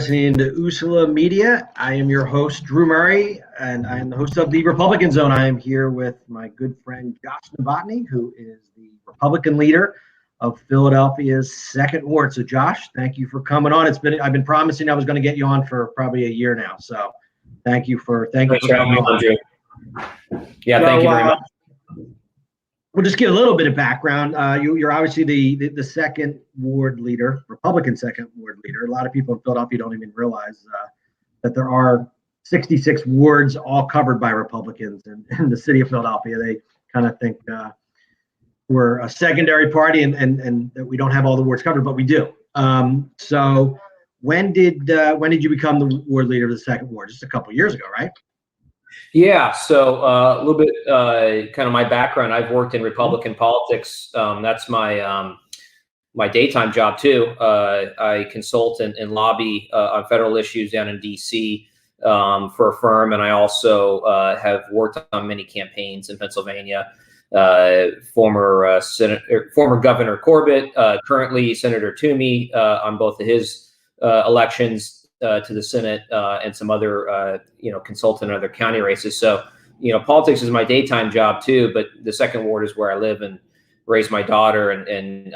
listening to Usula Media. I am your host, Drew Murray, and I am the host of the Republican Zone. I am here with my good friend, Josh Novotny, who is the Republican leader of Philadelphia's 2nd Ward. So, Josh, thank you for coming on. I've been promising I was going to get you on for probably a year now. So, thank you for coming on. Drew. Yeah, thank you very much. We'll just get a little bit of background. You're obviously the 2nd Ward leader, Republican 2nd Ward leader. A lot of people in Philadelphia don't even realize that there are 66 wards all covered by Republicans in the city of Philadelphia. They kind of think we're a secondary party and that we don't have all the wards covered, but we do. So when did you become the ward leader of the 2nd Ward? Just a couple of years ago, right? Yeah, so a little bit kind of my background. I've worked in Republican politics. That's my my daytime job too. I consult and lobby on federal issues down in D.C. For a firm, and I also have worked on many campaigns in Pennsylvania. Former Governor Corbett, currently Senator Toomey, on both of his elections to the Senate, and some other, consultant in other county races. So, politics is my daytime job too, but the 2nd Ward is where I live and raise my daughter and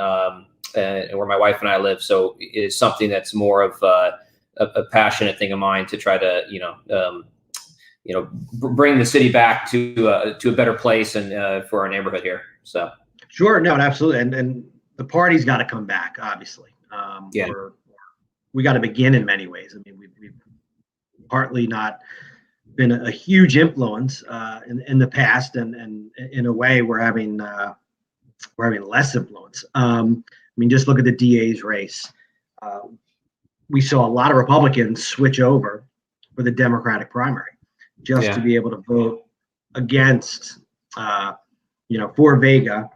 where my wife and I live. So it's something that's more of a passionate thing of mine to try to, bring the city back to a better place and for our neighborhood here. So. Sure. No, absolutely. And the party's got to come back, obviously. Yeah. We got to begin in many ways. I mean, we've partly not been a huge influence in the past, and in a way we're having less influence. I mean, just look at the DA's race. We saw a lot of Republicans switch over for the Democratic primary just to be able to vote against, for Vega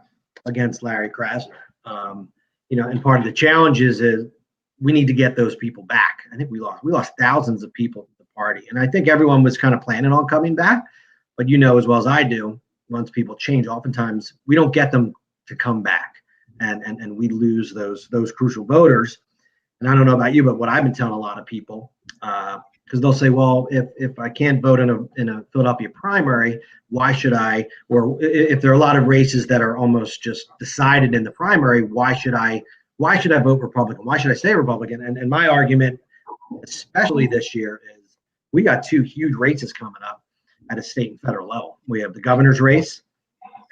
against Larry Krasner. And part of the challenge is we need to get those people back. I think we lost thousands of people to the party. And I think everyone was kind of planning on coming back. But as well as I do, once people change, oftentimes we don't get them to come back. And we lose those crucial voters. And I don't know about you, but what I've been telling a lot of people, because they'll say, well, if I can't vote in a Philadelphia primary, why should I? Or if there are a lot of races that are almost just decided in the primary, why should I vote Republican? Why should I stay Republican? And my argument, especially this year, is we got 2 huge races coming up at a state and federal level. We have the governor's race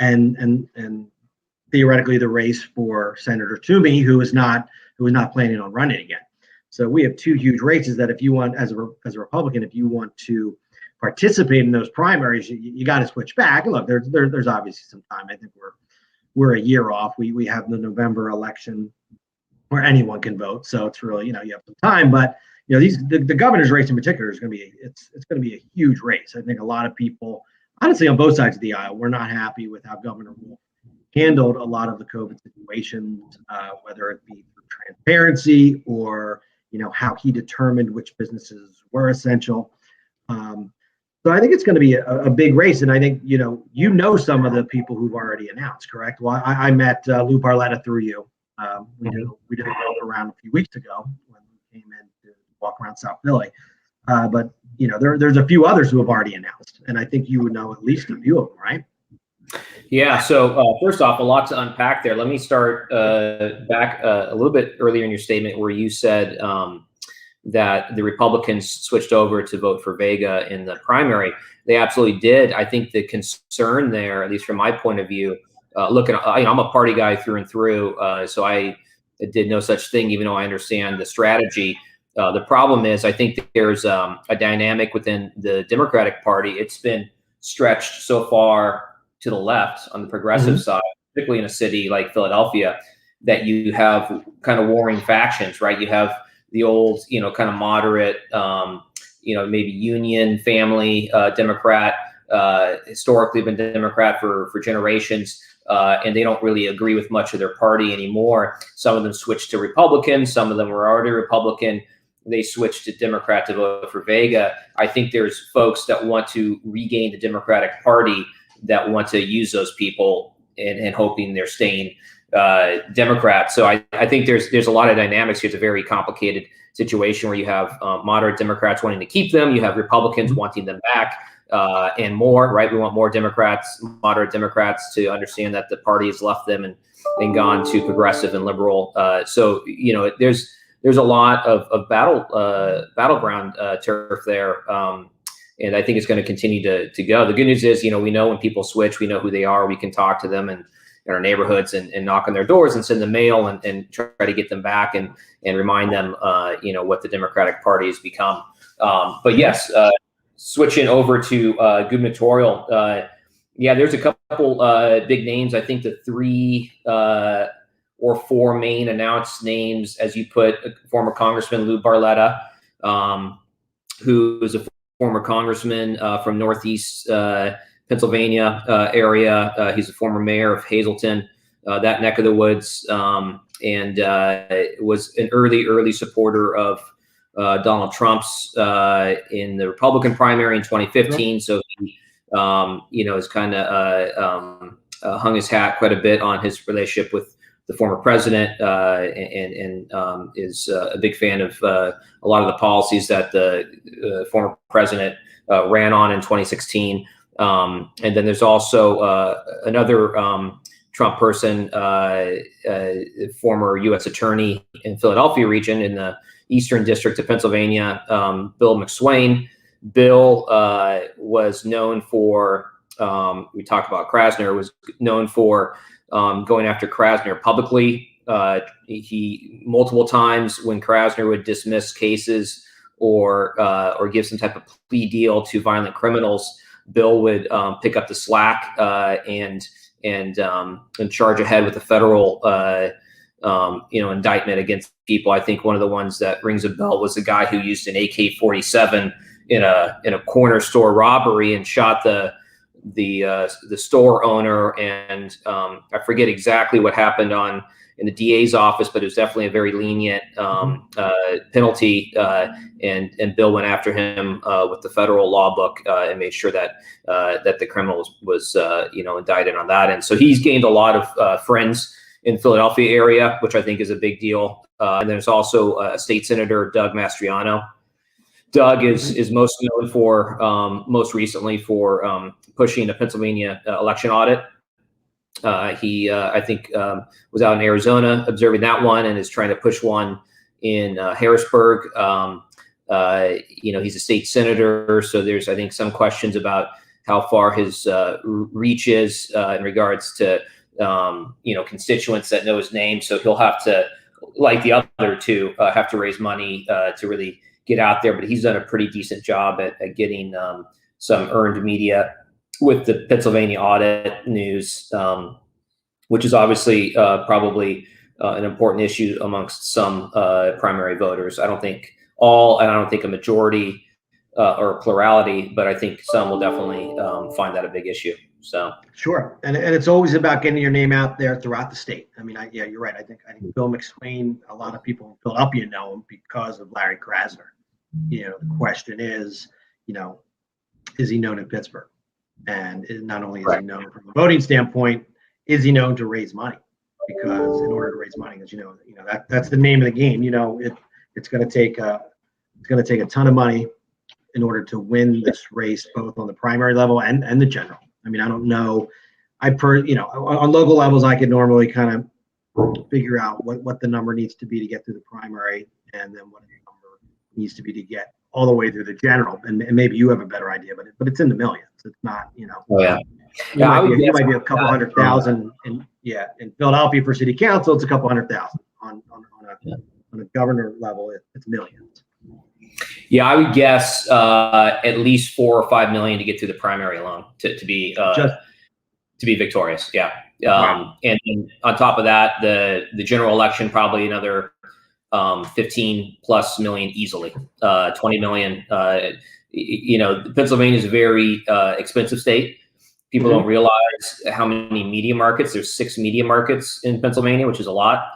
and theoretically the race for Senator Toomey, who is not planning on running again. So we have 2 huge races that if you want, as a Republican, if you want to participate in those primaries, you got to switch back. And look, there's obviously some time. I think we're a year off. We have the November election where anyone can vote, so it's really you have some time. But the governor's race in particular is going to be it's going to be a huge race. I think a lot of people, honestly, on both sides of the aisle, we're not happy with how Governor Wolf handled a lot of the COVID situations, whether it be for transparency or how he determined which businesses were essential. So I think it's going to be a big race, and I think some of the people who've already announced, correct? Well, I met Lou Barletta through you. We did a walk around a few weeks ago when we came in to walk around South Philly. But there's a few others who have already announced, and I think you would know at least a few of them, right? Yeah. So first off, a lot to unpack there. Let me start back a little bit earlier in your statement where you said that the Republicans switched over to vote for Vega in the primary. They absolutely did. I think the concern there, at least from my point of view, I'm a party guy through and through, so I did no such thing, even though I understand the strategy. The problem is, I think that there's a dynamic within the Democratic Party. It's been stretched so far to the left on the progressive side, particularly in a city like Philadelphia, that you have kind of warring factions, right? You have the old, kind of moderate, maybe Union family Democrat, historically been Democrat for generations, and they don't really agree with much of their party anymore. Some of them switched to Republican. Some of them were already Republican. They switched to Democrat to vote for Vega. I think there's folks that want to regain the Democratic Party that want to use those people and hoping they're staying Democrats. So I think there's a lot of dynamics here. It's a very complicated situation where you have moderate Democrats wanting to keep them, you have Republicans wanting them back, and more. Right? We want more Democrats, moderate Democrats, to understand that the party has left them and gone to progressive and liberal. So there's a lot of battleground turf there. And I think it's going to continue to go. The good news is, we know when people switch, we know who they are. We can talk to them and in our neighborhoods and knock on their doors and send them mail and try to get them back and remind them, what the Democratic Party has become. But yes, switching over to gubernatorial, there's a couple big names. I think the 3 or 4 main announced names, as you put, former Congressman Lou Barletta, who is a former congressman from Northeast Pennsylvania area. He's a former mayor of Hazleton, that neck of the woods, and was an early supporter of Donald Trump's in the Republican primary in 2015. So he, has kind of hung his hat quite a bit on his relationship with the former president, and is a big fan of a lot of the policies that the former president ran on in 2016. And then there's also another Trump person, former U.S. attorney in Philadelphia region in the Eastern District of Pennsylvania, Bill McSwain. Bill was known for, we talked about Krasner, was known for going after Krasner publicly. He multiple times, when Krasner would dismiss cases or give some type of plea deal to violent criminals, Bill would pick up the slack and charge ahead with a federal indictment against people. I think one of the ones that rings a bell was the guy who used an AK-47 in a corner store robbery and shot the store owner. And I forget exactly what happened in the DA's office, but it was definitely a very lenient penalty. And Bill went after him with the federal law book and made sure that the criminal was indicted on that. And so he's gained a lot of friends in Philadelphia area, which I think is a big deal. And there's also State Senator Doug Mastriano. Doug is most known for, most recently for pushing a Pennsylvania election audit. He, I think, was out in Arizona observing that one and is trying to push one in Harrisburg. He's a state senator, so there's, I think, some questions about how far his reach is in regards to, constituents that know his name. So he'll have to, like the other two, have to raise money to really get out there. But he's done a pretty decent job at getting some earned media with the Pennsylvania audit news, which is obviously probably an important issue amongst some primary voters. I don't think all, and I don't think a majority or a plurality, but I think some will definitely find that a big issue. So sure, and it's always about getting your name out there throughout the state. I mean, you're right. I think Bill McSwain, a lot of people in Philadelphia know him because of Larry Krasner. The question is, is he known in Pittsburgh? And not only is he known from a voting standpoint, is he known to raise money? Because in order to raise money, as that's the name of the game. It's going to take a ton of money in order to win this race, both on the primary level and the general. I mean, I don't know. On local levels, I could normally kind of figure out what the number needs to be to get through the primary, and then what the number needs to be to get all the way through the general. And maybe you have a better idea, but it's in the millions. It's not, Oh, yeah. It might be a couple 100,000 in Philadelphia for city council. It's a couple 100,000 on a governor level. It's millions. Yeah, I would guess at least 4 or 5 million to get through the primary alone to be victorious. Yeah. And on top of that, the general election, probably another 15 plus million easily, 20 million. Pennsylvania is a very expensive state. People don't realize how many media markets. There's 6 media markets in Pennsylvania, which is a lot.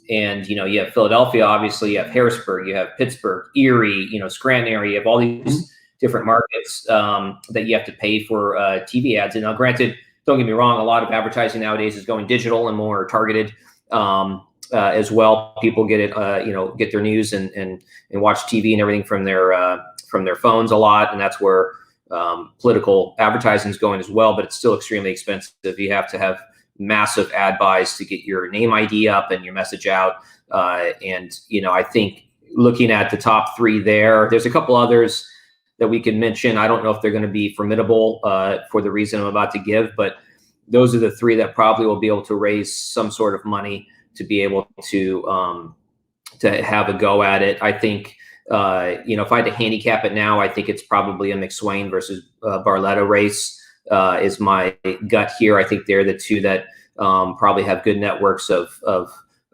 And you have Philadelphia, obviously, you have Harrisburg, you have Pittsburgh, Erie, Scranton area. You have all these different markets that you have to pay for TV ads. And now, granted, don't get me wrong, a lot of advertising nowadays is going digital and more targeted as well. People get it, get their news and watch TV and everything from their phones a lot, and that's where political advertising is going as well. But it's still extremely expensive. You have to have massive ad buys to get your name ID up and your message out. And I think looking at the top three there's a couple others that we can mention. I don't know if they're going to be formidable for the reason I'm about to give, but those are the three that probably will be able to raise some sort of money to be able to have a go at it. I think, if I had to handicap it now, I think it's probably a McSwain versus Barletta race is my gut here. I think they're the two that probably have good networks of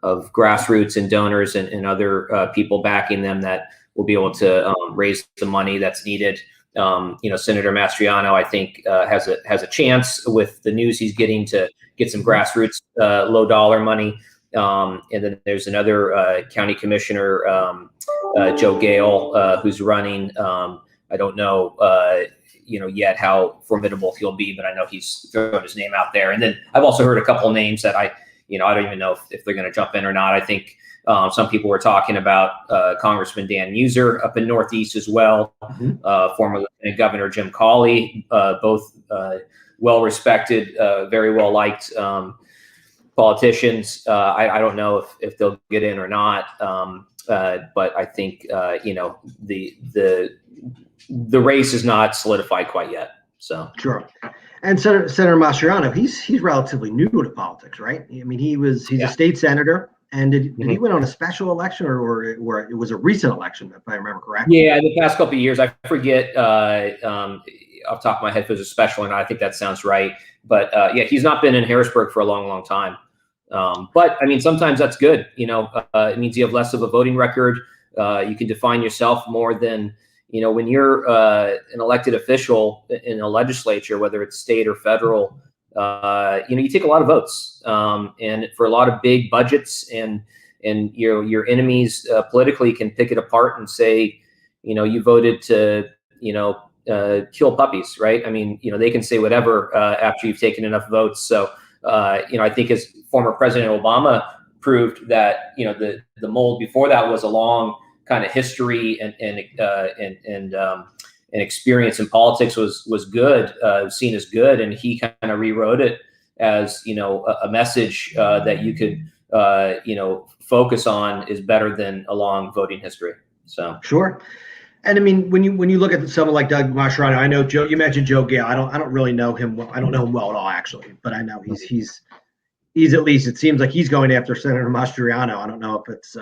grassroots and donors and other people backing them that will be able to raise the money that's needed. Senator Mastriano, I think, has a chance with the news he's getting to get some grassroots low dollar money. And then there's another county commissioner, Joe Gale, who's running. I don't know, yet how formidable he'll be, but I know he's thrown his name out there. And then I've also heard a couple names that I don't even know if they're going to jump in or not. I think some people were talking about Congressman Dan Muser up in Northeast as well, former Lieutenant Governor Jim Cawley, both well-respected, very well-liked politicians. I don't know if they'll get in or not, but I think the race is not solidified quite yet. So sure. And Senator Mastriano, he's relatively new to politics, right? I mean, he's a state senator, and did he win on a special election or it was a recent election, if I remember correctly? Yeah, the past couple of years, I forget off the top of my head if it was a special or not. I think that sounds right. But he's not been in Harrisburg for a long, long time. But I mean, sometimes that's good. It means you have less of a voting record. You can define yourself more than, when you're an elected official in a legislature, whether it's state or federal, you take a lot of votes. And for a lot of big budgets and your enemies politically can pick it apart and say, you voted to, kill puppies, right? I mean, they can say whatever after you've taken enough votes. So, I think as former President Obama proved that, the mold before that was a long kind of history and experience in politics was good, seen as good, and he kind of rewrote it as a message that you could focus on is better than a long voting history. So sure. And I mean, when you look at someone like Doug Mastriano, I know Joe. You mentioned Joe Gale. I don't really know him well. I don't know him well at all, actually. But I know he's at least it seems like he's going after Senator Mastriano. I don't know if it's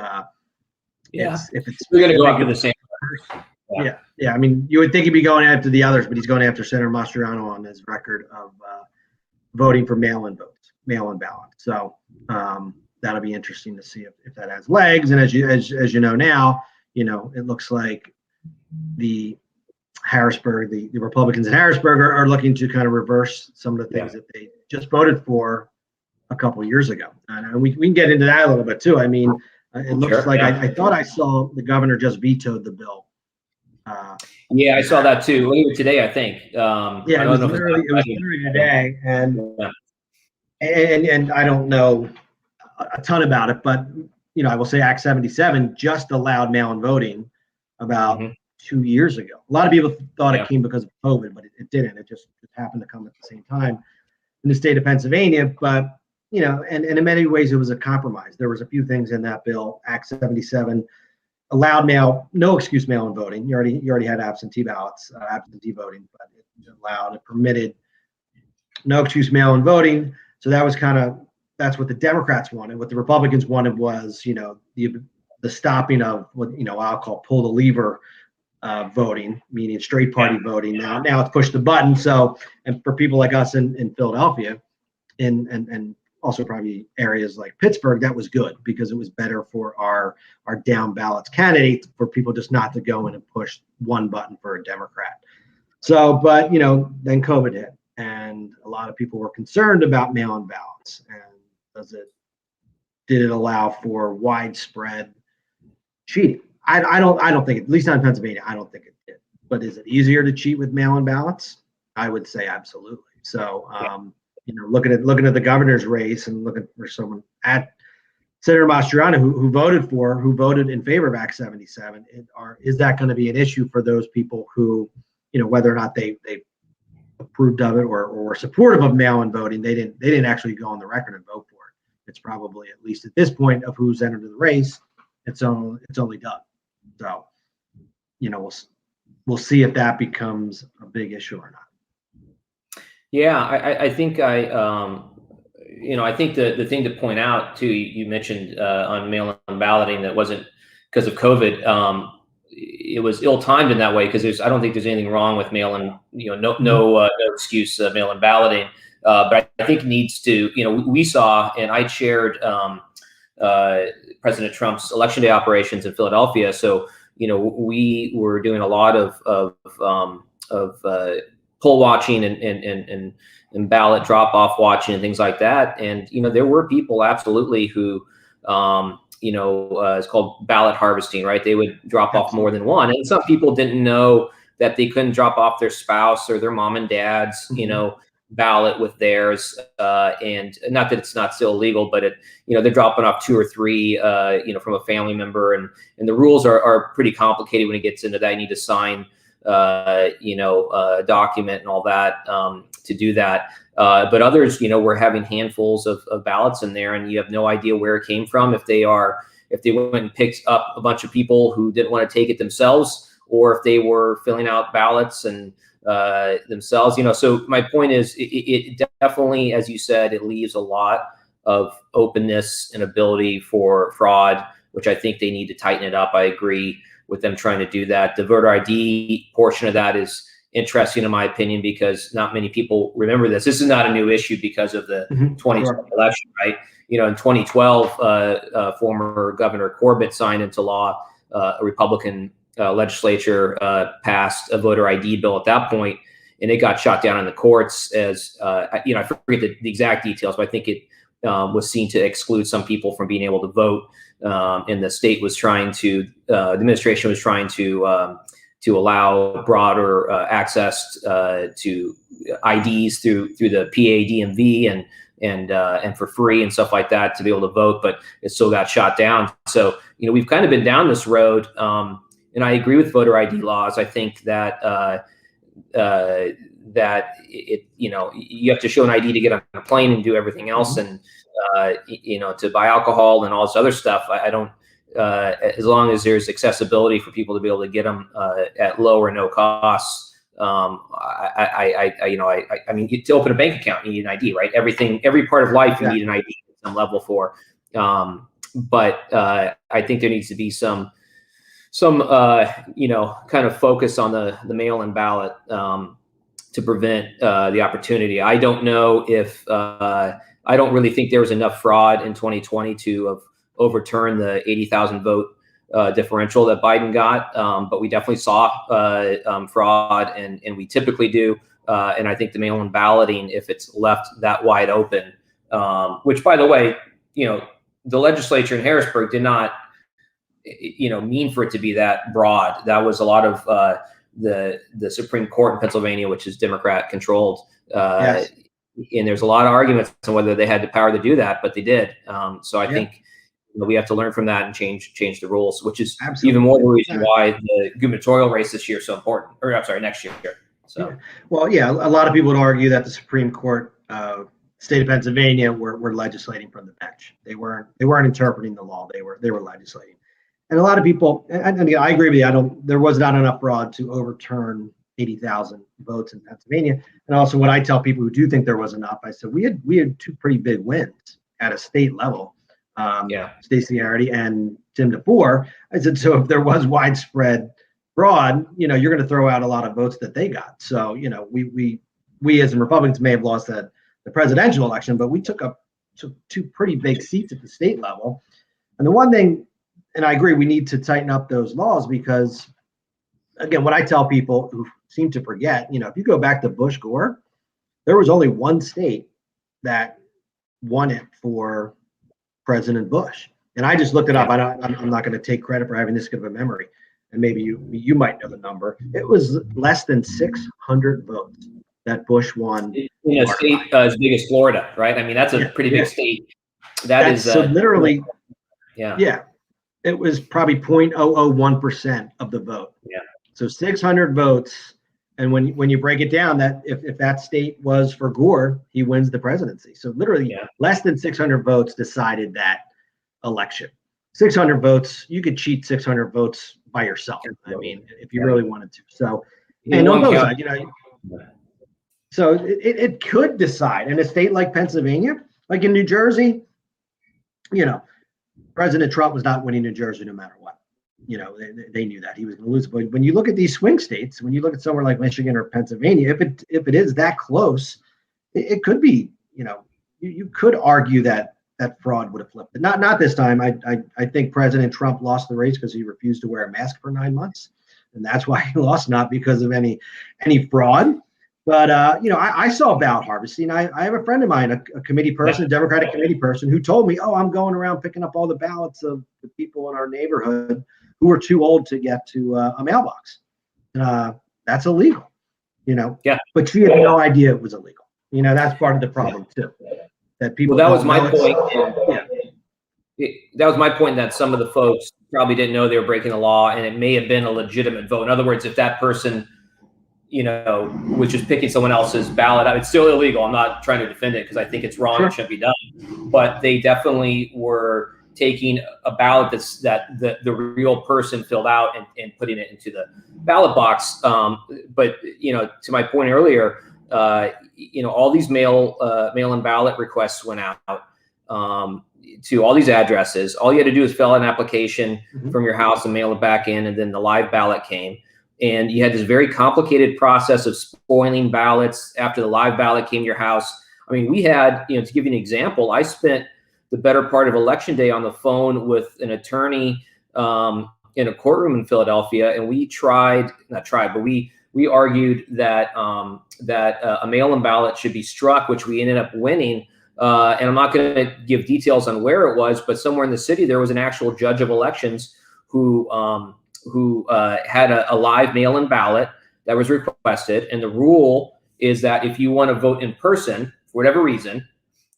we're going to go after the same person. Yeah. I mean, you would think he'd be going after the others, but he's going after Senator Mastriano on his record of voting for mail-in ballots. So that'll be interesting to see if that has legs. And as you know now, it looks like the Republicans in Harrisburg are looking to kind of reverse some of the things that they just voted for a couple of years ago. And we can get into that a little bit too. I mean, it looks like I thought I saw the governor just vetoed the bill. I saw that too. Later today, I think. It was literally today, and I don't know a ton about it, but I will say Act 77 just allowed mail-in voting about 2 years ago. A lot of people thought it came because of COVID, but it didn't. It just happened to come at the same time in the state of Pennsylvania. But and in many ways it was a compromise. There was a few things in that bill. Act 77 allowed no excuse mail-in voting. You already had absentee ballots, absentee voting, but it permitted no excuse mail-in voting. So that was that's what the Democrats wanted. What the Republicans wanted was, the stopping of what I'll call pull the lever voting, meaning straight party voting. Now it's push the button. So, and for people like us in Philadelphia, and also probably areas like Pittsburgh, that was good because it was better for our down ballots candidates, for people just not to go in and push one button for a Democrat. So, but then COVID hit, and a lot of people were concerned about mail-in ballots, and did it allow for widespread cheating? I don't think, at least not in Pennsylvania, I don't think it did. But is it easier to cheat with mail-in ballots? I would say absolutely. So looking at the governor's race and looking for someone at Senator Mastriano who voted in favor of Act 77. Is that going to be an issue for those people who, whether or not they approved of it or were supportive of mail-in voting, they didn't actually go on the record and vote for it. It's probably, at least at this point of who's entered the race, it's only Doug. So, we'll see if that becomes a big issue or not. Yeah, I think I think the thing to point out too, you mentioned on mail-in balloting that wasn't because of COVID. It was ill-timed in that way because I don't think there's anything wrong with mail-in, no excuse mail-in balloting. But I think it needs to, we saw, and I chaired President Trump's election day operations in Philadelphia. So, we were doing a lot of poll watching and ballot drop-off watching and things like that. And, there were people absolutely who, it's called ballot harvesting, right? They would drop off more than one. And some people didn't know that they couldn't drop off their spouse or their mom and dad's, ballot with theirs. And not that it's not still illegal, but they're dropping off 2 or 3, from a family member. And the rules are pretty complicated when it gets into that. You need to sign, a document and all that to do that. But others, were having handfuls of ballots in there, and you have no idea where it came from. If they went and picked up a bunch of people who didn't want to take it themselves, or if they were filling out ballots and themselves, So my point is, it definitely, as you said, it leaves a lot of openness and ability for fraud, which I think they need to tighten it up. I agree with them trying to do that. The voter ID portion of that is interesting, in my opinion, because not many people remember this. This is not a new issue because of the 2020 election, right? In 2012, former Governor Corbett signed into law a Republican legislature passed a voter ID bill at that point, and it got shot down in the courts as I forget the exact details, but I think it was seen to exclude some people from being able to vote, and the state was trying to, the administration was trying to allow broader access to IDs through the PADMV and for free and stuff like that to be able to vote, but it still got shot down. So we've kind of been down this road. And I agree with voter ID laws. I think that you have to show an ID to get on a plane and do everything else, and to buy alcohol and all this other stuff. I don't. As long as there's accessibility for people to be able to get them at low or no costs. I mean, to open a bank account, you need an ID, right? Every part of life, you need an ID at some level for. But I think there needs to be some kind of focus on the mail-in ballot to prevent the opportunity. I don't know if I don't really think there was enough fraud in 2020 to have overturned the 80,000 vote differential that Biden got, but we definitely saw fraud, and we typically do. And I think the mail-in balloting, if it's left that wide open, which, by the way, the legislature in Harrisburg did not mean for it to be that broad. That was a lot of the Supreme Court in Pennsylvania, which is Democrat controlled. Yes. And there's a lot of arguments on whether they had the power to do that, but they did. So I think we have to learn from that and change the rules, which is even more the reason why the gubernatorial race this year is so important. Or I'm sorry, next year. So well, a lot of people would argue that the Supreme Court, state of Pennsylvania, were legislating from the bench. They weren't interpreting the law. They were legislating. And a lot of people, and I agree with you. There was not enough fraud to overturn 80,000 votes in Pennsylvania. And also, what I tell people who do think there was enough, I said we had 2 pretty big wins at a state level. Stacey Harity and Tim DeBoer. I said, so if there was widespread fraud, you're going to throw out a lot of votes that they got. So we as Republicans may have lost the presidential election, but we took 2 pretty big seats at the state level. And the one thing. And I agree, we need to tighten up those laws because, again, what I tell people who seem to forget, if you go back to Bush Gore, there was only one state that won it for President Bush. And I just looked it up. I'm not going to take credit for having this good of a memory. And maybe you might know the number. It was less than 600 votes. that Bush won. In a state as big as Florida, right? I mean, that's a pretty big state. That's so literally, yeah. It was probably 0.001% of the vote. Yeah. So 600 votes. And when you break it down, that if that state was for Gore, he wins the presidency. So literally less than 600 votes decided that election. 600 votes, you could cheat 600 votes by yourself. I mean, if you really wanted to. So, and on both sides, so it could decide. In a state like Pennsylvania, like in New Jersey, President Trump was not winning New Jersey no matter what. They knew that he was going to lose. But when you look at these swing states, when you look at somewhere like Michigan or Pennsylvania, if it is that close, it could be. You could argue that fraud would have flipped. Not this time. I think President Trump lost the race because he refused to wear a mask for 9 months, and that's why he lost, not because of any fraud. But I saw ballot harvesting. I have a friend of mine, a committee person, a Democratic committee person, who told me, "Oh, I'm going around picking up all the ballots of the people in our neighborhood who are too old to get to a mailbox." That's illegal, But she had no idea it was illegal. That's part of the problem too. That people. Well, that was my point. That was my point. That some of the folks probably didn't know they were breaking the law, and it may have been a legitimate vote. In other words, if that person was just picking someone else's ballot, it's still illegal. I'm not trying to defend it because I think it's wrong. Sure. It shouldn't be done. But they definitely were taking a ballot that the real person filled out and putting it into the ballot box. But to my point earlier, all these mail-in ballot requests went out to all these addresses. All you had to do is fill out an application from your house and mail it back in, and then the live ballot came. And you had this very complicated process of spoiling ballots after the live ballot came to your house. I mean, we had, to give you an example, I spent the better part of Election Day on the phone with an attorney in a courtroom in Philadelphia, and we argued that a mail-in ballot should be struck, which we ended up winning. And I'm not going to give details on where it was, but somewhere in the city there was an actual judge of elections who had a live mail-in ballot that was requested. And the rule is that if you want to vote in person, for whatever reason,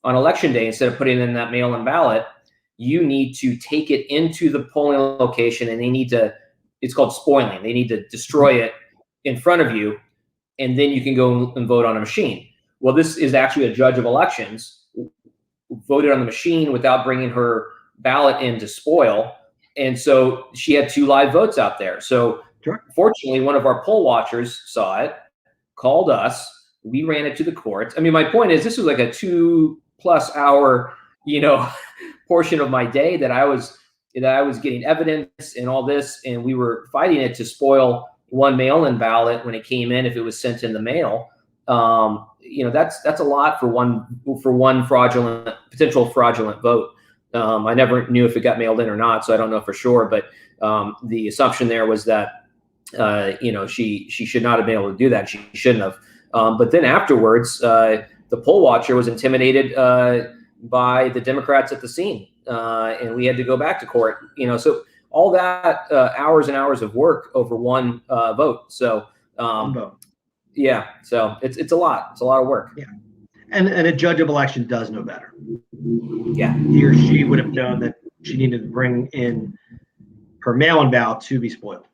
on Election Day, instead of putting in that mail-in ballot, you need to take it into the polling location, and it's called spoiling. They need to destroy it in front of you, and then you can go and vote on a machine. Well, this is actually a judge of elections who voted on the machine without bringing her ballot in to spoil. And so she had 2 live votes out there. So fortunately, one of our poll watchers saw it, called us. We ran it to the courts. I mean, my point is, this was like a 2+ hour, portion of my day that I was getting evidence and all this, and we were fighting it to spoil one mail-in ballot when it came in if it was sent in the mail. That's a lot for one potential fraudulent vote. I never knew if it got mailed in or not, so I don't know for sure. But the assumption there was that she should not have been able to do that. She shouldn't have. But then afterwards, the poll watcher was intimidated by the Democrats at the scene, and we had to go back to court. So all that hours and hours of work over one vote. So yeah, so it's a lot. It's a lot of work. Yeah. And a judge of election does know better. Yeah. He or she would have known that she needed to bring in her mail-in ballot to be spoiled.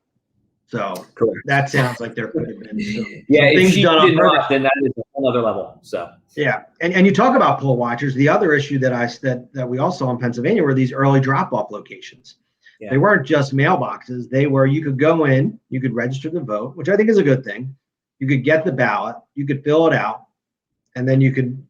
So that sounds like there could have been some if she did not, then that is a whole other level. So yeah, and you talk about poll watchers. The other issue that we all saw in Pennsylvania were these early drop-off locations. Yeah. They weren't just mailboxes. They were, you could go in, you could register the vote, which I think is a good thing. You could get the ballot, you could fill it out, and then you could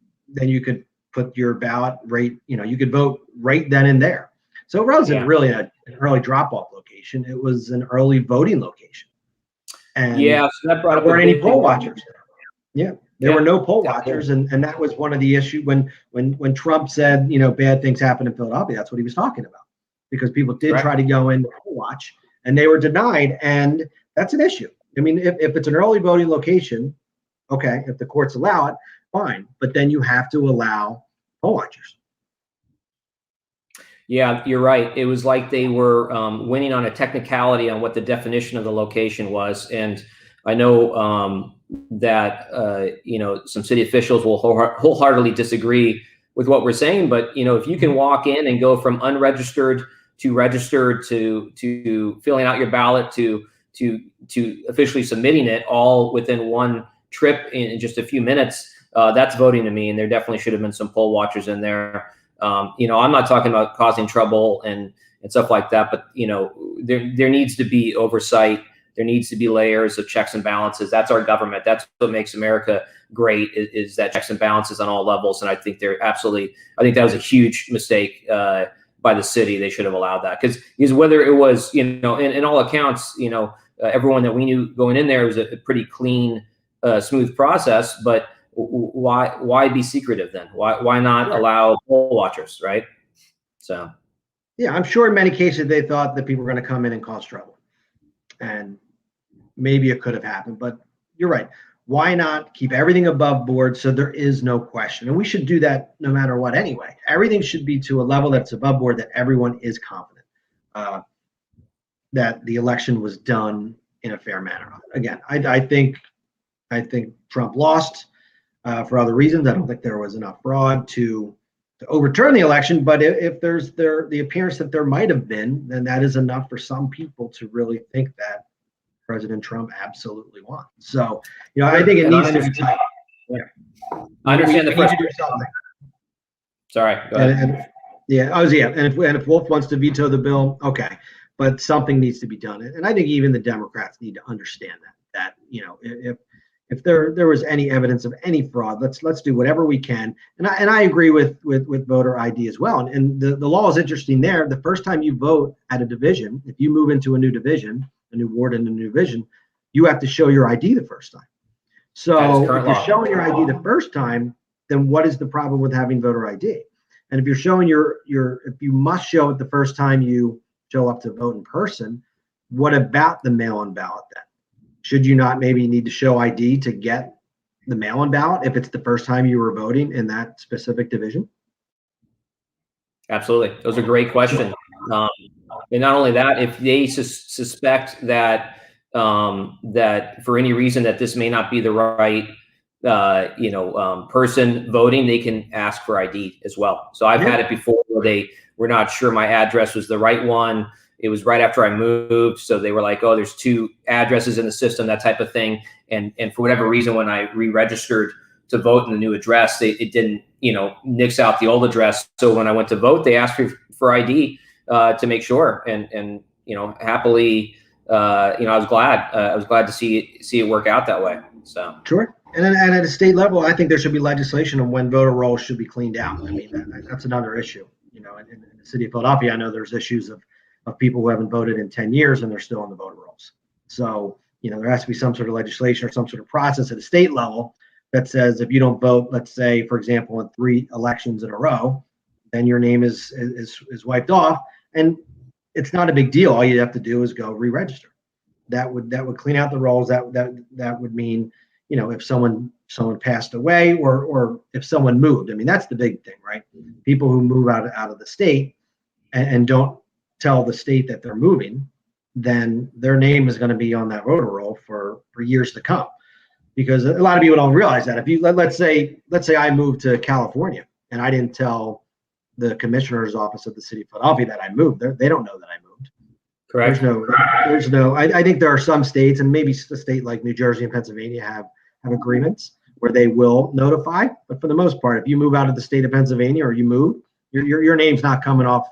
put your ballot you could vote right then and there. So it wasn't really an early drop-off location. It was an early voting location. And so that brought up there weren't any poll watchers there. Yeah, there were no poll watchers, and that was one of the issues when Trump said, bad things happen in Philadelphia. That's what he was talking about, because people did try to go in to poll watch, and they were denied, and that's an issue. I mean, if it's an early voting location, okay, if the courts allow it, fine, but then you have to allow poll watchers. Yeah, you're right. It was like they were winning on a technicality on what the definition of the location was. And I know that some city officials will wholeheartedly disagree with what we're saying, but if you can walk in and go from unregistered to registered to filling out your ballot to officially submitting it all within one trip in just a few minutes, that's voting to me. And there definitely should have been some poll watchers in there. I'm not talking about causing trouble and stuff like that, but there needs to be oversight. There needs to be layers of checks and balances. That's our government. That's what makes America great, is that checks and balances on all levels. And I think I think that was a huge mistake by the city. They should have allowed that, because whether it was, in all accounts, everyone that we knew going in there was a pretty clean, smooth process. But why be secretive then? Why not allow poll watchers, right? So. Yeah, I'm sure in many cases they thought that people were going to come in and cause trouble. And maybe it could have happened, but you're right. Why not keep everything above board so there is no question? And we should do that no matter what anyway. Everything should be to a level that's above board, that everyone is confident that the election was done in a fair manner. Again, I think Trump lost for other reasons. I don't think there was enough fraud to overturn the election, but if there's the appearance that there might have been, then that is enough for some people to really think that President Trump absolutely won. So, I think it needs to be tight. Yeah. I understand the first. Sorry, go ahead. And if Wolf wants to veto the bill, okay, but something needs to be done, and I think even the Democrats need to understand that if there was any evidence of any fraud, let's do whatever we can. And I agree with voter ID as well. And the law is interesting there. The first time you vote at a division, if you move into a new division, a new ward and a new division, you have to show your ID the first time. So if you're showing your ID the first time, then what is the problem with having voter ID? And if you're showing if you must show it the first time you show up to vote in person, what about the mail-in ballot then? Should you not maybe need to show ID to get the mail-in ballot if it's the first time you were voting in that specific division? Absolutely. Those are great questions. And not only that, if they suspect that that for any reason that this may not be the right person voting, they can ask for ID as well. So I've had it before where they were not sure my address was the right one. It was right after I moved, so they were like, "Oh, there's two addresses in the system," that type of thing. And for whatever reason, when I re-registered to vote in the new address, it didn't, nix out the old address. So when I went to vote, they asked me for ID to make sure. And happily, I was glad to see it work out that way. So sure. And at a state level, I think there should be legislation on when voter rolls should be cleaned out. I mean, that's another issue. In the city of Philadelphia, I know there's issues of people who haven't voted in 10 years and they're still on the voter rolls. So, there has to be some sort of legislation or some sort of process at a state level that says if you don't vote, let's say, for example, in 3 elections in a row, then your name is wiped off. And it's not a big deal. All you have to do is go re-register. That would clean out the rolls. That would mean, if someone passed away or if someone moved. I mean, that's the big thing, right? People who move out of the state and don't tell the state that they're moving, then their name is going to be on that voter roll for years to come. Because a lot of people don't realize that. If you let's say I moved to California and I didn't tell the commissioner's office of the city of Philadelphia that I moved, they don't know that I moved. Correct. There's no. I think there are some states, and maybe a state like New Jersey and Pennsylvania have agreements where they will notify. But for the most part, if you move out of the state of Pennsylvania or you move, your name's not coming off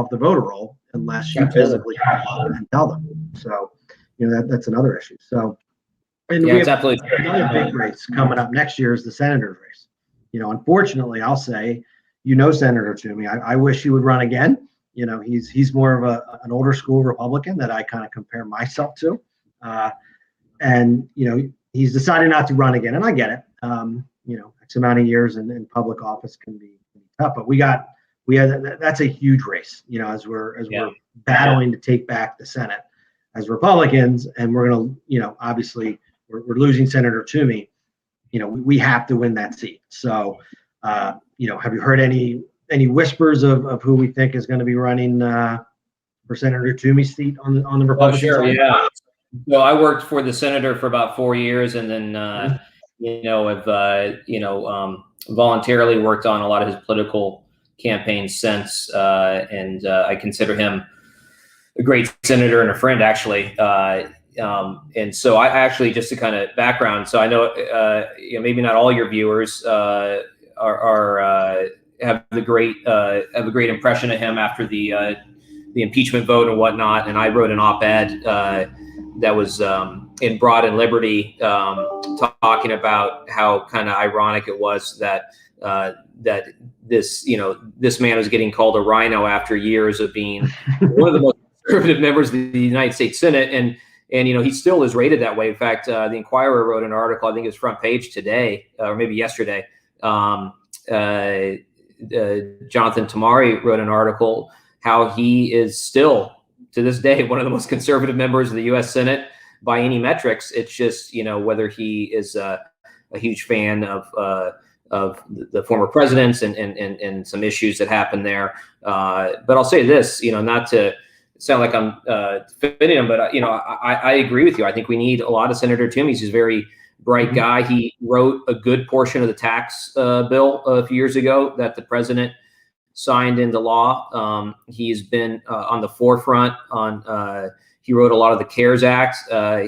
the voter roll unless you physically call and tell them. So, that's another issue. So, and we have absolutely another big race coming up next year is the senator's race. Unfortunately, I'll say, Senator Toomey, I wish he would run again. He's more of an older school Republican that I kind of compare myself to, and he's decided not to run again, and I get it. X amount of years in public office can be tough, but that's a huge race. As we're battling to take back the Senate as Republicans, and we're going to, obviously we're losing Senator Toomey. We have to win that seat. So, have you heard any whispers of who we think is going to be running for Senator Toomey's seat on the Republican side? Yeah. So I worked for the senator for about 4 years, and then have voluntarily worked on a lot of his political campaigns since, and I consider him a great senator and a friend, actually. And so I actually, just to kind of background, so I know maybe not all your viewers have a great impression of him after the impeachment vote and whatnot. And I wrote an op-ed that was in Broad and Liberty, talking about how kind of ironic it was that this man was getting called a rhino after years of being one of the most conservative members of the United States Senate, and he still is rated that way. In fact, the Inquirer wrote an article, I think it's front page today, or maybe yesterday. Jonathan Tamari wrote an article how he is still, to this day, one of the most conservative members of the U.S. Senate by any metrics. It's just, whether he is a huge fan of the former presidents and some issues that happened there. But I'll say this, not to sound like I'm defending him, but I agree with you. I think we need a lot of Senator Toomey. He's a very bright guy. He wrote a good portion of the tax bill a few years ago that the president signed into law. He's been on the forefront he wrote a lot of the CARES Act.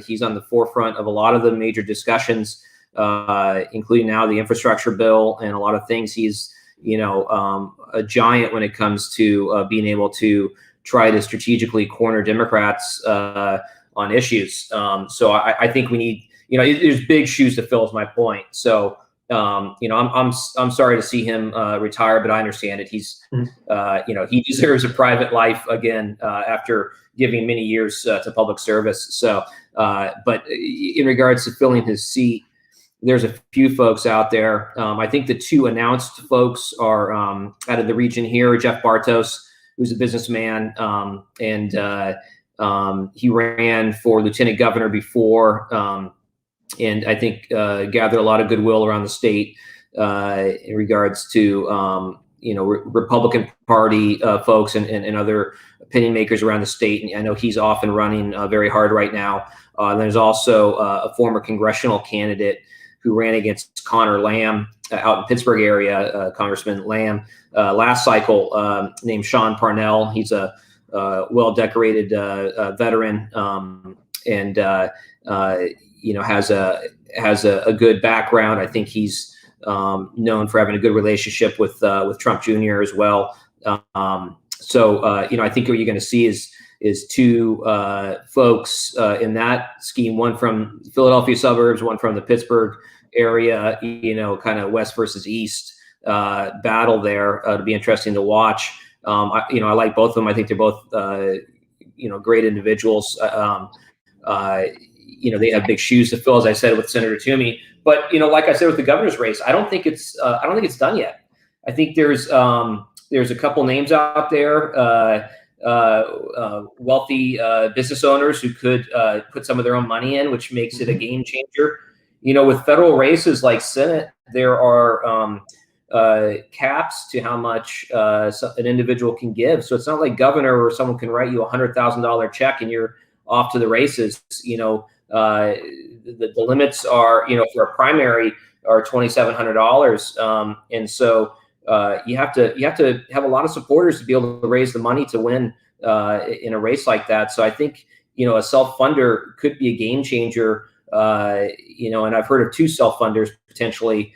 He's on the forefront of a lot of the major discussions, including now the infrastructure bill and a lot of things. He's, a giant when it comes to being able to try to strategically corner Democrats on issues. So I think we need, there's big shoes to fill, is my point. So, I'm sorry to see him retire, but I understand it. He's, he deserves a private life again after giving many years to public service. So, but in regards to filling his seat, there's a few folks out there. I think the two announced folks are out of the region here, Jeff Bartos, who's a businessman, and he ran for lieutenant governor before, and I think gathered a lot of goodwill around the state in regards to Republican Party folks and other opinion makers around the state. And I know he's off and running very hard right now. There's also a former congressional candidate who ran against Connor Lamb out in Pittsburgh area, Congressman Lamb, last cycle, named Sean Parnell. He's a well-decorated veteran, and has a good background. I think he's known for having a good relationship with Trump Jr. as well. I think what you're going to see is two folks in that scheme, one from Philadelphia suburbs, one from the Pittsburgh area, kind of west versus east battle there. To be interesting to watch. I like both of them. I think they're both, great individuals. They have big shoes to fill, as I said, with Senator Toomey. But, like I said, with the governor's race, I don't think it's done yet. I think there's a couple names out there, wealthy business owners who could put some of their own money in, which makes it a game changer. With federal races like Senate, there are caps to how much an individual can give. So it's not like governor where someone can write you $100,000 check and you're off to the races. The limits are, for a primary are $2,700. And so you have to have a lot of supporters to be able to raise the money to win in a race like that. So I think, a self-funder could be a game changer, and I've heard of two self-funders potentially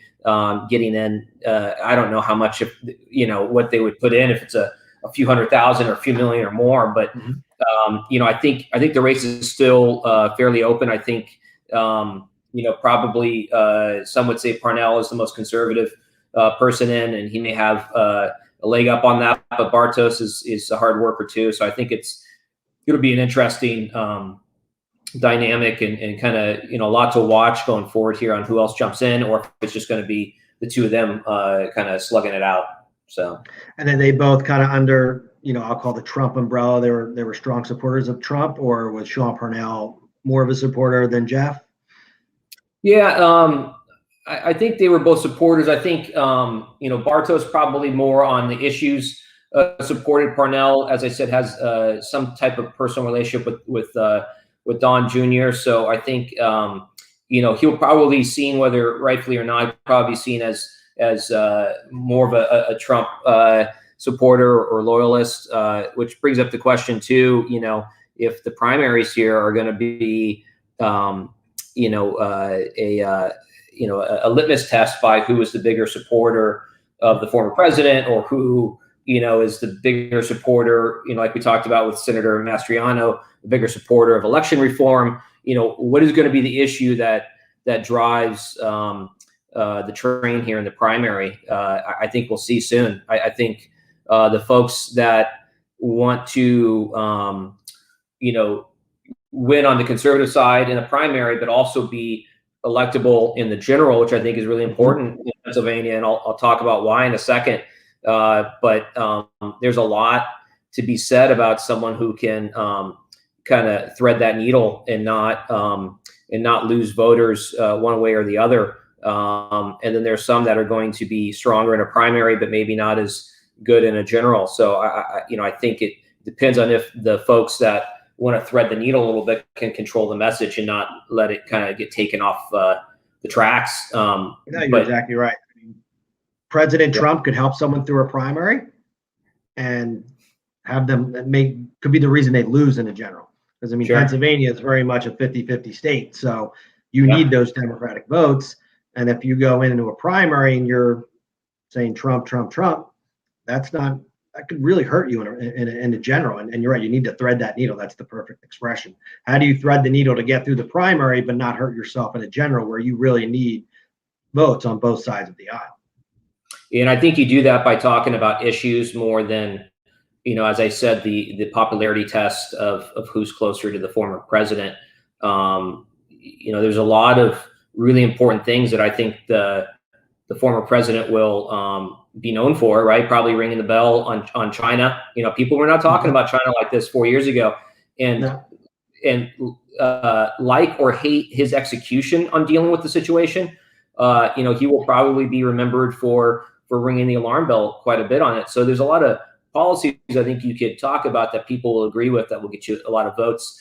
getting in. I don't know how much, what they would put in, if it's a few $100,000 or a few million or more, but I think the race is still fairly open. I think probably some would say Parnell is the most conservative person in, and he may have a leg up on that. But Bartos is a hard worker too, so I think it'll be an interesting dynamic and kind of a lot to watch going forward here on who else jumps in, or if it's just going to be the two of them kind of slugging it out. So, and then they both kind of under, I'll call the Trump umbrella. They were strong supporters of Trump, or was Sean Parnell more of a supporter than Jeff? Yeah, I think they were both supporters. I think Bartos probably more on the issues supported. Parnell, as I said, has some type of personal relationship with with Don Jr. So I think he'll probably be seen, whether rightfully or not, probably be seen as more of a Trump supporter or loyalist, which brings up the question too. If the primaries here are going to be a litmus test by who is the bigger supporter of the former president, or who is the bigger supporter, like we talked about with Senator Mastriano, the bigger supporter of election reform. What is going to be the issue that drives the train here in the primary? I think we'll see soon. I think the folks that want to win on the conservative side in the primary, but also be electable in the general, which I think is really important in Pennsylvania, and I'll talk about why in a second. But there's a lot to be said about someone who can kind of thread that needle and not lose voters one way or the other. And then there's some that are going to be stronger in a primary, but maybe not as good in a general. So I think it depends on if the folks that want to thread the needle a little bit can control the message and not let it kind of get taken off the tracks. You're exactly right. President Trump could help someone through a primary and have them could be the reason they lose in a general. Because Pennsylvania is very much a 50-50 state. So you need those Democratic votes. And if you go into a primary and you're saying Trump, Trump, Trump, that could really hurt you in a general. And you're right, you need to thread that needle. That's the perfect expression. How do you thread the needle to get through the primary, but not hurt yourself in a general where you really need votes on both sides of the aisle? And I think you do that by talking about issues more than, as I said, the popularity test of who's closer to the former president. There's a lot of really important things that I think the former president will be known for, right? Probably ringing the bell on China. People were not talking about China like this 4 years ago, and like or hate his execution on dealing with the situation. He will probably be remembered for ringing the alarm bell quite a bit on it. So there's a lot of policies I think you could talk about that people will agree with, that will get you a lot of votes.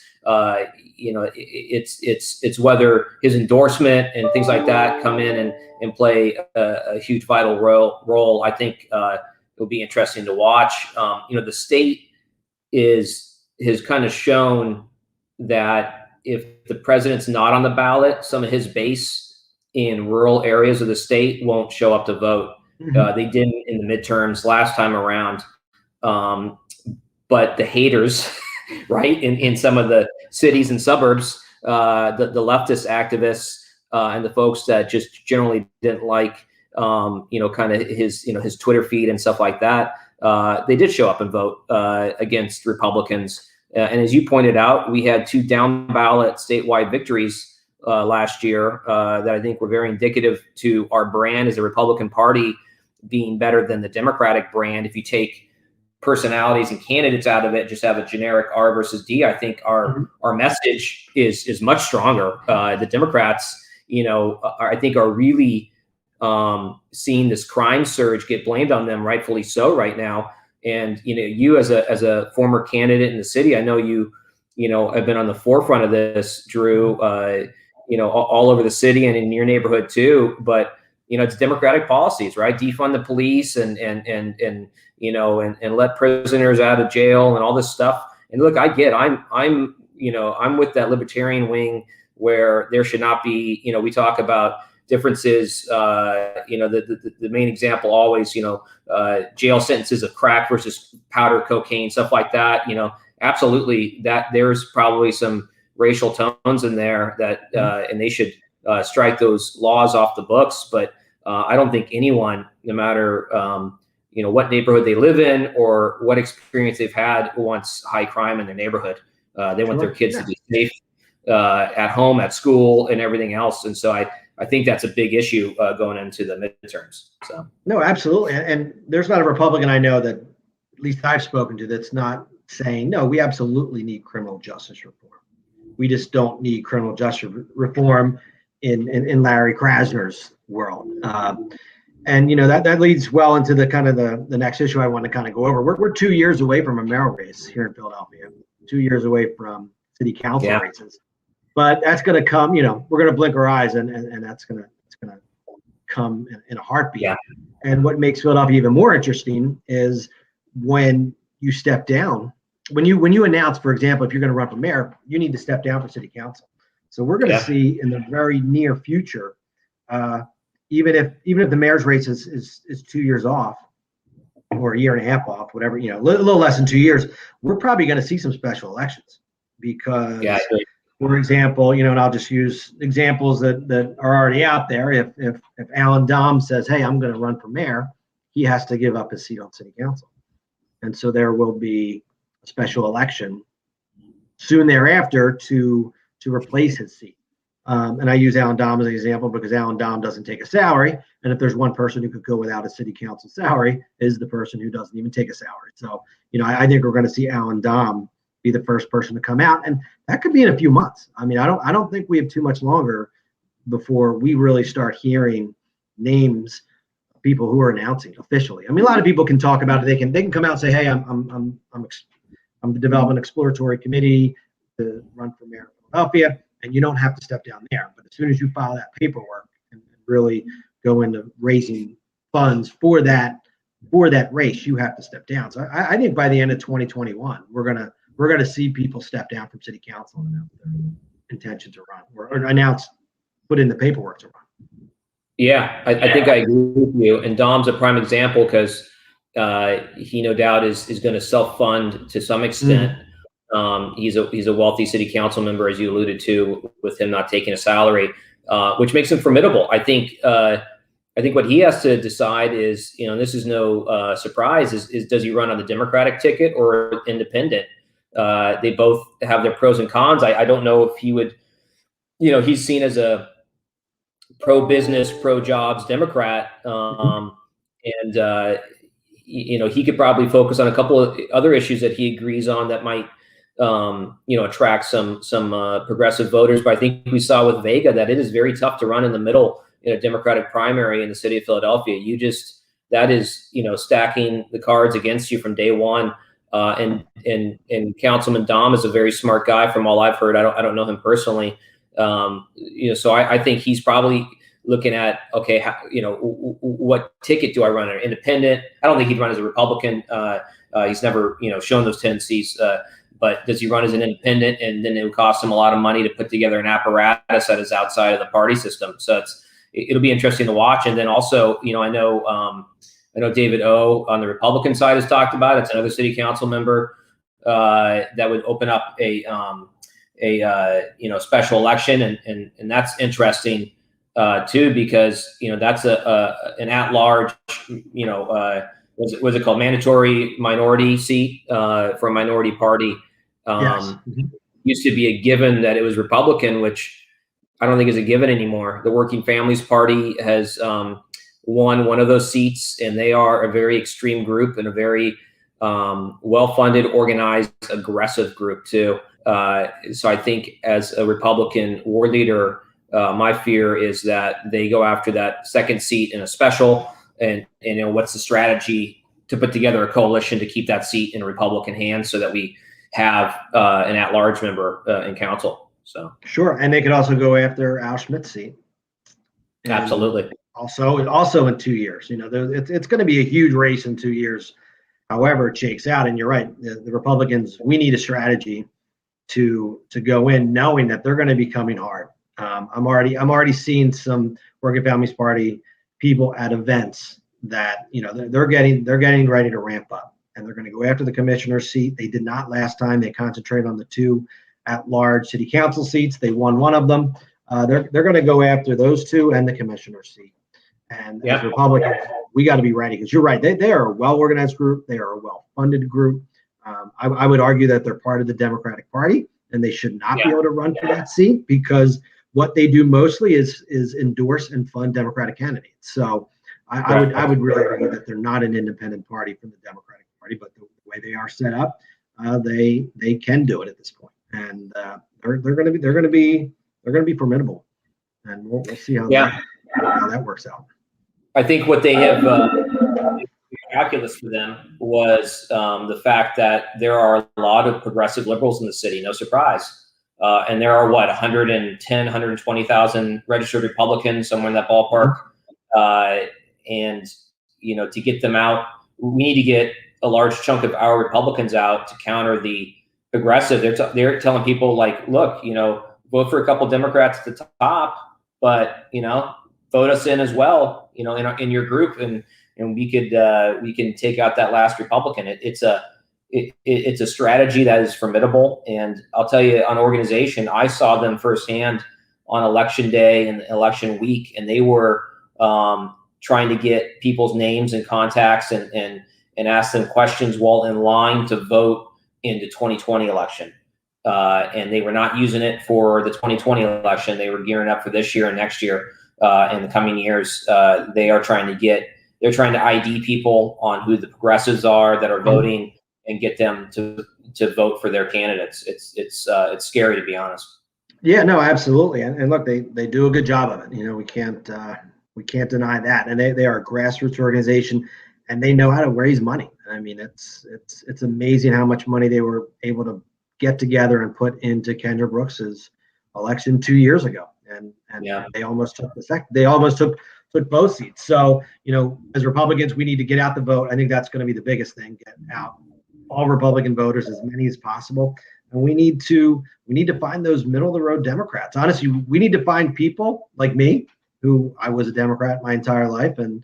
It's whether his endorsement and things like that come in and play a huge vital role. I think it'll be interesting to watch. The state has kind of shown that if the president's not on the ballot, some of his base in rural areas of the state won't show up to vote. They didn't in the midterms last time around. But the haters, right, in some of the cities and suburbs, the leftist activists and the folks that just generally didn't like, kind of his Twitter feed and stuff like that, they did show up and vote against Republicans. And as you pointed out, we had 2 down ballot statewide victories last year that I think were very indicative to our brand as a Republican Party being better than the Democratic brand. If you take personalities and candidates out of it, just have a generic R versus D, I think our message is much stronger. The Democrats, I think are really seeing this crime surge get blamed on them, rightfully so, right now. And you as a former candidate in the city, I know you have been on the forefront of this, Drew. All over the city and in your neighborhood too. But it's Democratic policies, right? Defund the police and let prisoners out of jail and all this stuff. And look, I'm with that libertarian wing where there should not be, we talk about differences, the main example always, jail sentences of crack versus powder cocaine, stuff like that, absolutely that there's probably some racial tones in there that, and they should strike those laws off the books. But I don't think anyone, no matter, what neighborhood they live in or what experience they've had, wants high crime in their neighborhood. They want their kids to be safe at home, at school, and everything else. And so I think that's a big issue going into the midterms. So no, absolutely. And there's not a Republican I know that, at least I've spoken to, that's not saying, no, we absolutely need criminal justice reform. We just don't need criminal justice reform in Larry Krasner's world. And that leads well into the kind of the next issue I want to kind of go over. We're 2 years away from a mayoral race here in Philadelphia. 2 years away from city council Yeah. races. But that's going to come, we're going to blink our eyes, and that's going to come in a heartbeat. Yeah. And what makes Philadelphia even more interesting is when you step down, when you announce, for example, if you're going to run for mayor, you need to step down for city council. So we're going to see in the very near future, even if the mayor's race is 2 years off, or a year and a half off, whatever, a little less than 2 years, we're probably going to see some special elections because, for example, and I'll just use examples that are already out there. If Alan Dom says, hey, I'm going to run for mayor, he has to give up his seat on city council. And so there will be a special election soon thereafter to replace his seat. And I use Alan Dom as an example because Alan Dom doesn't take a salary. And if there's one person who could go without a city council salary, is the person who doesn't even take a salary. So, I think we're going to see Alan Dom be the first person to come out. And that could be in a few months. I mean, I don't think we have too much longer before we really start hearing names of people who are announcing officially. I mean, a lot of people can talk about it. They can come out and say, hey, I'm developing an exploratory committee to run for mayor of Philadelphia. And you don't have to step down there. But as soon as you file that paperwork and really go into raising funds for that race, you have to step down. So I think by the end of 2021, we're gonna see people step down from city council and announce their intention to run, or put in the paperwork to run. Yeah, I think I agree with you. And Dom's a prime example because he no doubt is going to self-fund to some extent. He's a wealthy city council member, as you alluded to, with him not taking a salary, which makes him formidable. I think what he has to decide is, and this is no surprise, is does he run on the Democratic ticket or independent? They both have their pros and cons. I don't know if he would, he's seen as a pro-business, pro-jobs Democrat, and he could probably focus on a couple of other issues that he agrees on that might attract some progressive voters. But I think we saw with Vega that it is very tough to run in the middle in a Democratic primary in the city of Philadelphia. That is stacking the cards against you from day one. And Councilman Dom is a very smart guy from all I've heard. I don't know him personally. So I think he's probably looking at, okay, what ticket do I run? An independent? I don't think he'd run as a Republican. He's never shown those tendencies. But does he run as an independent? And then it would cost him a lot of money to put together an apparatus that is outside of the party system. So it'll be interesting to watch. And then also, I know David O on the Republican side has talked about it. It's another city council member that would open up a special election, and that's interesting too, because that's an at-large was it called mandatory minority seat for a minority party. Yes. Used to be a given that it was Republican, which I don't think is a given anymore. The Working Families Party has won one of those seats, and they are a very extreme group and a very well-funded, organized, aggressive group too. So I think as a Republican ward leader, my fear is that they go after that second seat in a special, and what's the strategy to put together a coalition to keep that seat in Republican hands so that we have an at-large member in council. So sure, and they could also go after Al Schmidt's seat. And absolutely. Also in 2 years, it's going to be a huge race in 2 years. However it shakes out, and you're right, the Republicans, we need a strategy to go in knowing that they're going to be coming hard. I'm already seeing some Working Families Party people at events that they're getting ready to ramp up, and they're going to go after the commissioner's seat. They did not last time. They concentrated on the 2 at-large city council seats. They won one of them. They're going to go after those 2 and the commissioner's seat. And as Republicans, we got to be ready, because you're right. They are a well-organized group. They are a well-funded group. I would argue that they're part of the Democratic Party, and they should not be able to run for that seat, because what they do mostly is endorse and fund Democratic candidates. So I would really argue that they're not an independent party from the Democratic Party, but the way they are set up, they can do it at this point, and they're going to be formidable, and we'll see how that works out. I think what they have calculus for them was the fact that there are a lot of progressive liberals in the city. No surprise. And there are 110, 120,000 registered Republicans, somewhere in that ballpark. And, to get them out, we need to get a large chunk of our Republicans out to counter the progressive. They're telling people like, look, vote for a couple Democrats at the top, but, vote us in as well, in your group, and we can take out that last Republican. It's a strategy that is formidable. And I'll tell you, on organization, I saw them firsthand on election day and election week, and they were trying to get people's names and contacts and ask them questions while in line to vote in the 2020 election. And they were not using it for the 2020 election. They were gearing up for this year and next year, in the coming years. They're trying to ID people on who the progressives are that are voting and get them to vote for their candidates. It's scary, to be honest. Yeah, no, absolutely. And look, they do a good job of it. We can't deny that. And they are a grassroots organization, and they know how to raise money. I mean, it's amazing how much money they were able to get together and put into Kendra Brooks's election 2 years ago. And yeah, they almost took they almost took both seats. So, as Republicans, we need to get out the vote. I think that's going to be the biggest thing, get out all Republican voters, as many as possible. And we need to find those middle of the road Democrats. Honestly, we need to find people like me, who I was a Democrat my entire life. And,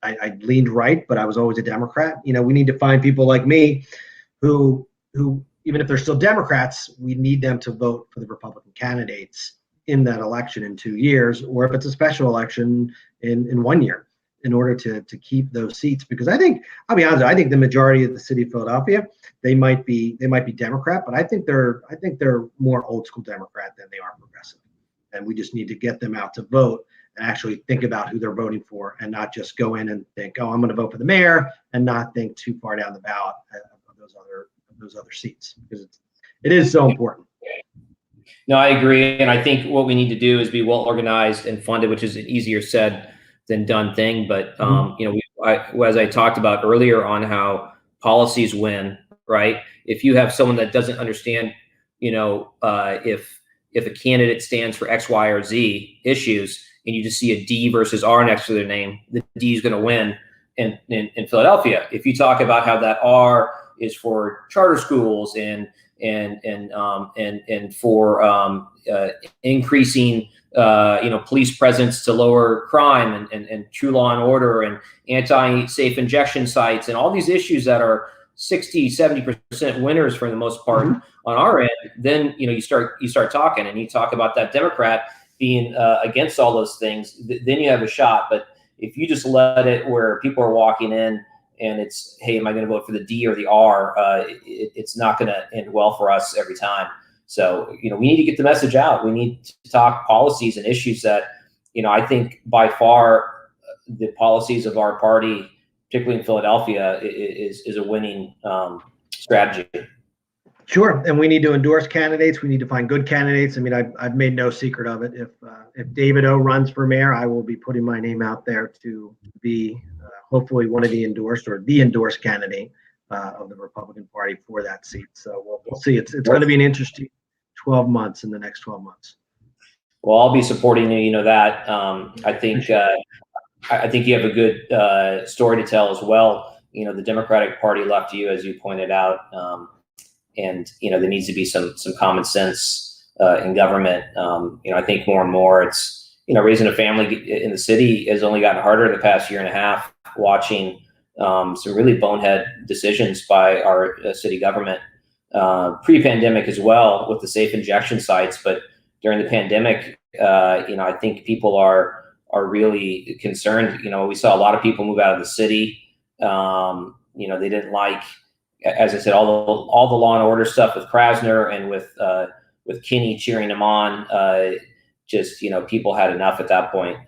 I leaned right, but I was always a Democrat. We need to find people like me who, even if they're still Democrats, we need them to vote for the Republican candidates in that election in 2 years, or if it's a special election in 1 year, in order to keep those seats. Because I'll be honest, I think the majority of the city of Philadelphia, they might be Democrat, but I think they're more old school Democrat than they are progressive. And we just need to get them out to vote and actually think about who they're voting for, and not just go in and think, oh, I'm going to vote for the mayor, and not think too far down the ballot of those other seats, because it is so important. No, I agree. And I think what we need to do is be well organized and funded, which is an easier said than done thing. But, as I talked about earlier on how policies win, right? If you have someone that doesn't understand, if a candidate stands for X, Y, or Z issues, and you just see a D versus R next to their name, the D is going to win in Philadelphia. If you talk about how that R is for charter schools and for increasing police presence to lower crime and true law and order and anti-safe injection sites and all these issues that are 60-70% winners for the most part on our end, then you start talking, and you talk about that Democrat being against all those things, then you have a shot. But if you just let it where people are walking in and it's, hey, am I going to vote for the D or the R? It's not going to end well for us every time. So, we need to get the message out. We need to talk policies and issues that, I think by far the policies of our party, particularly in Philadelphia, is a winning strategy. Sure, and we need to endorse candidates. We need to find good candidates. I mean, I've made no secret of it. If David O runs for mayor, I will be putting my name out there to be hopefully one of the endorsed or the endorsed candidate of the Republican Party for that seat. So we'll see. It's going to be an interesting 12 months in the next 12 months. Well, I'll be supporting you. That I think you have a good story to tell as well. The Democratic Party left you, as you pointed out. And there needs to be some common sense in government. I think more and more it's raising a family in the city has only gotten harder in the past year and a half. Watching some really bonehead decisions by our city government, pre-pandemic as well, with the safe injection sites. But during the pandemic, I think people are really concerned. We saw a lot of people move out of the city. They didn't like, as I said, all the law and order stuff with Krasner and with Kinney cheering him on. People had enough at that point.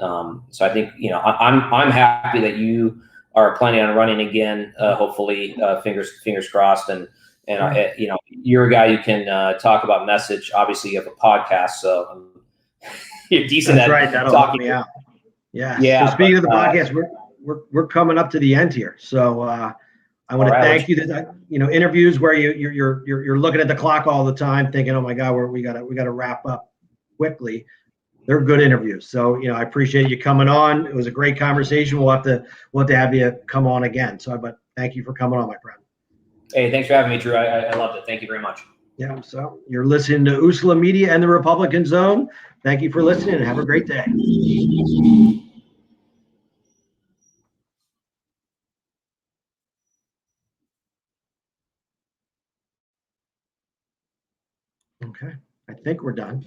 So I think I'm happy that you are planning on running again. Hopefully, fingers crossed. And you're a guy who can talk about message. Obviously, you have a podcast, so you're decent That's at right. That'll talking. help me out. Yeah. Yeah. So speaking of the podcast, we're coming up to the end here. So I want All to right, thank you. That interviews where you're looking at the clock all the time, thinking, "Oh my God, we gotta wrap up quickly." They're good interviews. So I appreciate you coming on. It was a great conversation. We'll have to have you come on again. So, but thank you for coming on, my friend. Hey, thanks for having me, Drew. I loved it. Thank you very much. Yeah. So you're listening to USLA Media and the Republican Zone. Thank you for listening and have a great day. Okay, I think we're done.